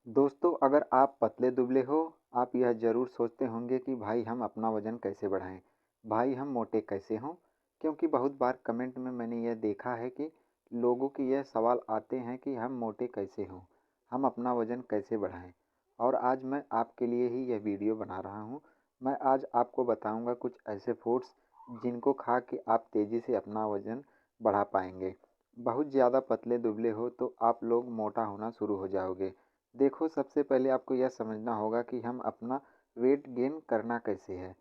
दोस्तों, अगर आप पतले-दुबले हो, आप यह ज़रूर सोचते होंगे कि भाई हम अपना वज़न कैसे बढ़ाएँ? भाई हम मोटे कैसे हों? क्योंकि बहुत बार कमेंट में मैंने यह देखा है कि लोगों के यह सवाल आते हैं कि हम मोटे कैसे हों? हम अपना वज़न कैसे बढ़ाएँ? और आज मैं आपके लिए ही यह वीडियो बना रहा हूँ। मैं आज आपको बताऊँगा कुछ ऐसे फूड्स जिनको खा के आप तेज़ी से अपना वज़न बढ़ा पाएँगे। बहुत ज़्यादा पतले-दुबले हो तो आप लोग मोटा होना शुरू हो जाओगे। देखो, सबसे पहले आपको यह समझना होगा कि हम अपना वेट गेन करना कैसे है।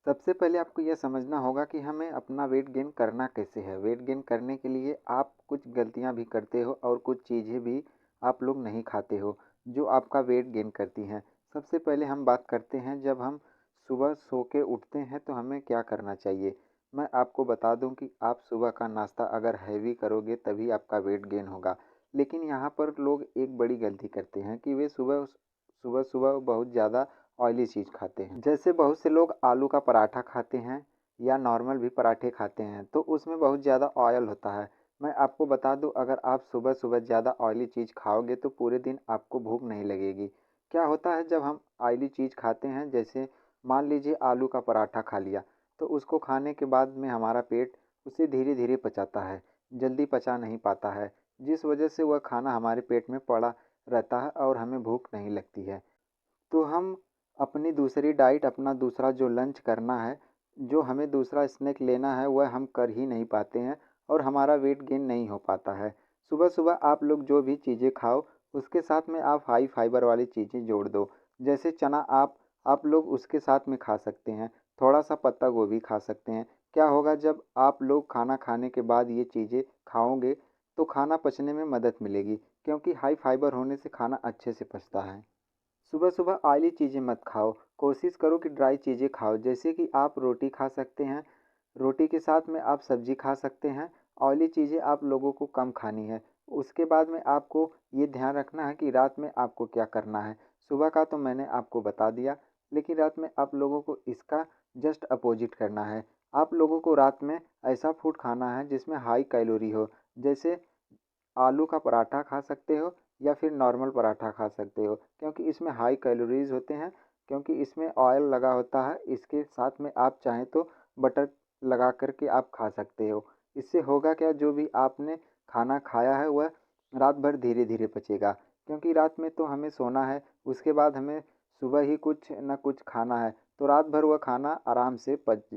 सबसे पहले आपको यह समझना होगा कि हमें अपना वेट गेन करना कैसे है। वेट गेन करने के लिए आप कुछ गलतियां भी करते हो और कुछ चीज़ें भी आप लोग नहीं खाते हो जो आपका वेट गेन करती हैं। सबसे पहले हम बात करते हैं, जब हम सुबह सो के उठते हैं तो हमें क्या करना चाहिए। मैं आपको बता दूं कि आप सुबह का नाश्ता अगर हैवी करोगे तभी आपका वेट गेन होगा। लेकिन यहाँ पर लोग एक बड़ी गलती करते हैं कि वे सुबह सुबह सुबह बहुत ज़्यादा ऑयली चीज़ खाते हैं। जैसे बहुत से लोग आलू का पराठा खाते हैं या नॉर्मल भी पराठे खाते हैं, तो उसमें बहुत ज़्यादा ऑयल होता है। मैं आपको बता दूं, अगर आप सुबह सुबह ज़्यादा ऑयली चीज़ खाओगे तो पूरे दिन आपको भूख नहीं लगेगी। क्या होता है, जब हम ऑयली चीज़ खाते हैं, जैसे मान लीजिए आलू का पराठा खा लिया, तो उसको खाने के बाद में हमारा पेट उसे धीरे धीरे पचाता है, जल्दी पचा नहीं पाता है, जिस वजह से वह खाना हमारे पेट में पड़ा रहता है और हमें भूख नहीं लगती है। तो हम अपनी दूसरी डाइट, अपना दूसरा जो लंच करना है, जो हमें दूसरा स्नैक लेना है, वह हम कर ही नहीं पाते हैं और हमारा वेट गेन नहीं हो पाता है। सुबह सुबह आप लोग जो भी चीज़ें खाओ, उसके साथ में आप हाई फाइबर वाली चीज़ें जोड़ दो। जैसे चना, आप लोग उसके साथ में खा सकते हैं। थोड़ा सा पत्ता गोभी खा सकते हैं। क्या होगा, जब आप लोग खाना खाने के बाद ये चीज़ें खाओगे तो खाना पचने में मदद मिलेगी, क्योंकि हाई फाइबर होने से खाना अच्छे से पचता है। सुबह सुबह ऑयली चीज़ें मत खाओ। कोशिश करो कि ड्राई चीज़ें खाओ, जैसे कि आप रोटी खा सकते हैं। रोटी के साथ में आप सब्जी खा सकते हैं। ऑयली चीज़ें आप लोगों को कम खानी है। उसके बाद में आपको ये ध्यान रखना है कि रात में आपको क्या करना है। सुबह का तो मैंने आपको बता दिया, लेकिन रात में आप लोगों को इसका जस्ट अपोजिट करना है। आप लोगों को रात में ऐसा फूड खाना है जिसमें हाई कैलोरी हो। जैसे आलू का पराठा खा सकते हो या फिर नॉर्मल पराठा खा सकते हो, क्योंकि इसमें हाई कैलोरीज होते हैं, क्योंकि इसमें ऑयल लगा होता है। इसके साथ में आप चाहें तो बटर लगा करके आप खा सकते हो। इससे होगा क्या, जो भी आपने खाना खाया है वह रात भर धीरे धीरे पचेगा, क्योंकि रात में तो हमें सोना है, उसके बाद हमें सुबह ही कुछ ना कुछ खाना है, तो रात भर वह खाना आराम से पच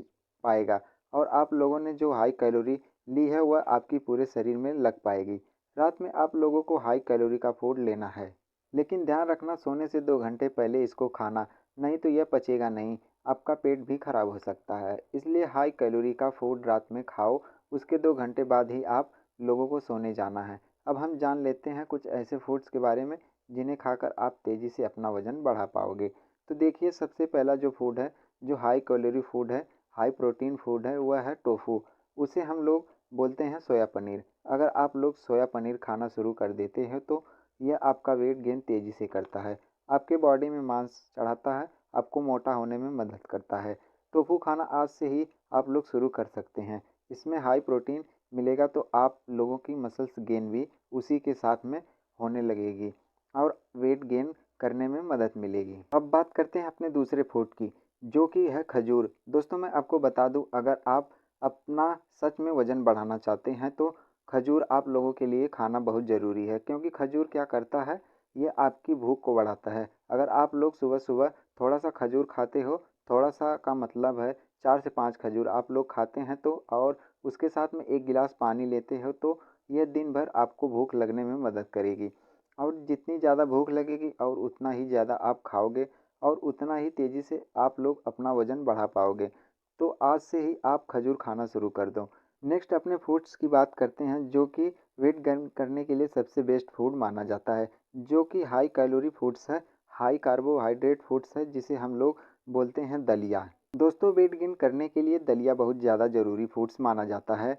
पाएगा और आप लोगों ने जो हाई कैलोरी ली है वह आपकी पूरे शरीर में लग पाएगी। रात में आप लोगों को हाई कैलोरी का फूड लेना है, लेकिन ध्यान रखना, सोने से 2 घंटे पहले इसको खाना, नहीं तो यह पचेगा नहीं, आपका पेट भी खराब हो सकता है। इसलिए हाई कैलोरी का फूड रात में खाओ, उसके 2 घंटे बाद ही आप लोगों को सोने जाना है। अब हम जान लेते हैं कुछ ऐसे फूड्स के बारे में जिन्हें खाकर आप तेज़ी से अपना वजन बढ़ा पाओगे। तो देखिए, सबसे पहला जो फूड है, जो हाई कैलोरी फूड है, हाई प्रोटीन फूड है, वह है टोफू। उसे हम लोग बोलते हैं सोया पनीर। अगर आप लोग सोया पनीर खाना शुरू कर देते हैं तो यह आपका वेट गेन तेज़ी से करता है, आपके बॉडी में मांस चढ़ाता है, आपको मोटा होने में मदद करता है। टोफू खाना आज से ही आप लोग शुरू कर सकते हैं। इसमें हाई प्रोटीन मिलेगा तो आप लोगों की मसल्स गेन भी उसी के साथ में होने लगेगी और वेट गेन करने में मदद मिलेगी। अब बात करते हैं अपने दूसरे फूड की, जो कि है खजूर। दोस्तों, मैं आपको बता दूं, अगर आप अपना सच में वज़न बढ़ाना चाहते हैं तो खजूर आप लोगों के लिए खाना बहुत ज़रूरी है, क्योंकि खजूर क्या करता है, ये आपकी भूख को बढ़ाता है। अगर आप लोग सुबह सुबह थोड़ा सा खजूर खाते हो, थोड़ा सा का मतलब है 4 से 5 खजूर आप लोग खाते हैं तो, और उसके साथ में 1 गिलास पानी लेते हो, तो यह दिन भर आपको भूख लगने में मदद करेगी। और जितनी ज़्यादा भूख लगेगी और उतना ही ज़्यादा आप खाओगे और उतना ही तेज़ी से आप लोग अपना वज़न बढ़ा पाओगे। तो आज से ही आप खजूर खाना शुरू कर दो। नेक्स्ट अपने फूड्स की बात करते हैं, जो कि वेट गेन करने के लिए सबसे बेस्ट फूड माना जाता है, जो कि हाई कैलोरी फूड्स है, हाई कार्बोहाइड्रेट फूड्स है, जिसे हम लोग बोलते हैं दलिया। दोस्तों, वेट गेन करने के लिए दलिया बहुत ज़्यादा ज़रूरी फूड्स माना जाता है,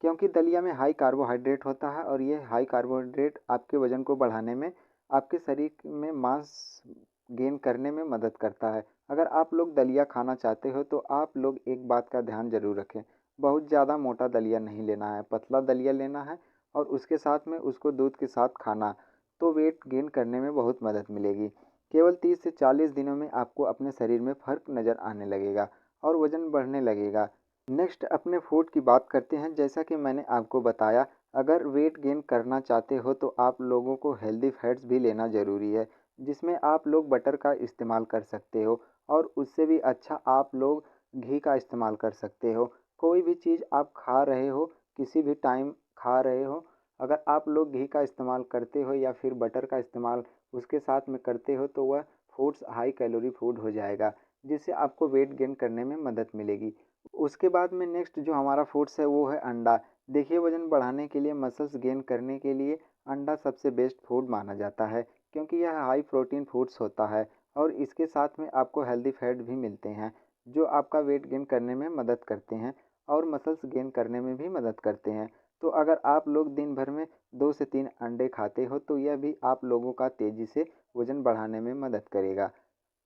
क्योंकि दलिया में हाई कार्बोहाइड्रेट होता है और ये हाई कार्बोहाइड्रेट आपके वज़न को बढ़ाने में, आपके शरीर में मांस गेन करने में मदद करता है। अगर आप लोग दलिया खाना चाहते हो तो आप लोग एक बात का ध्यान ज़रूर रखें, बहुत ज़्यादा मोटा दलिया नहीं लेना है, पतला दलिया लेना है और उसके साथ में उसको दूध के साथ खाना। तो वेट गेन करने में बहुत मदद मिलेगी। केवल 30 से 40 दिनों में आपको अपने शरीर में फ़र्क नज़र आने लगेगा और वज़न बढ़ने लगेगा। नेक्स्ट अपने फूड की बात करते हैं। जैसा कि मैंने आपको बताया, अगर वेट गेन करना चाहते हो तो आप लोगों को हेल्दी फैट्स भी लेना ज़रूरी है, जिसमें आप लोग बटर का इस्तेमाल कर सकते हो और उससे भी अच्छा आप लोग घी का इस्तेमाल कर सकते हो। कोई भी चीज़ आप खा रहे हो, किसी भी टाइम खा रहे हो, अगर आप लोग घी का इस्तेमाल करते हो या फिर बटर का इस्तेमाल उसके साथ में करते हो तो वह फूड्स हाई कैलोरी फूड हो जाएगा, जिससे आपको वेट गेन करने में मदद मिलेगी। उसके बाद में नेक्स्ट जो हमारा फूड्स है वो है अंडा। देखिए, वज़न बढ़ाने के लिए, मसल्स गेन करने के लिए अंडा सबसे बेस्ट फूड माना जाता है, क्योंकि यह हाई प्रोटीन फूड्स होता है और इसके साथ में आपको हेल्दी फैट भी मिलते हैं, जो आपका वेट गेन करने में मदद करते हैं और मसल्स गेन करने में भी मदद करते हैं। तो अगर आप लोग दिन भर में 2 से 3 अंडे खाते हो तो यह भी आप लोगों का तेज़ी से वज़न बढ़ाने में मदद करेगा।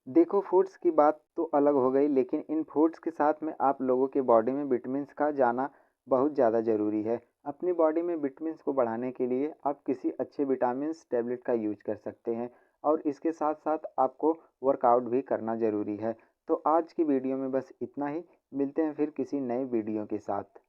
देखो, फूड्स की बात तो अलग हो गई, लेकिन इन फूड्स के साथ में आप लोगों के बॉडी में विटामिन्स का जाना बहुत ज़्यादा ज़रूरी है। अपनी बॉडी में विटामिन्स को बढ़ाने के लिए आप किसी अच्छे विटामिन्स टैबलेट का यूज कर सकते हैं और इसके साथ साथ आपको वर्कआउट भी करना ज़रूरी है। तो आज की वीडियो में बस इतना ही। मिलते हैं फिर किसी नए वीडियो के साथ।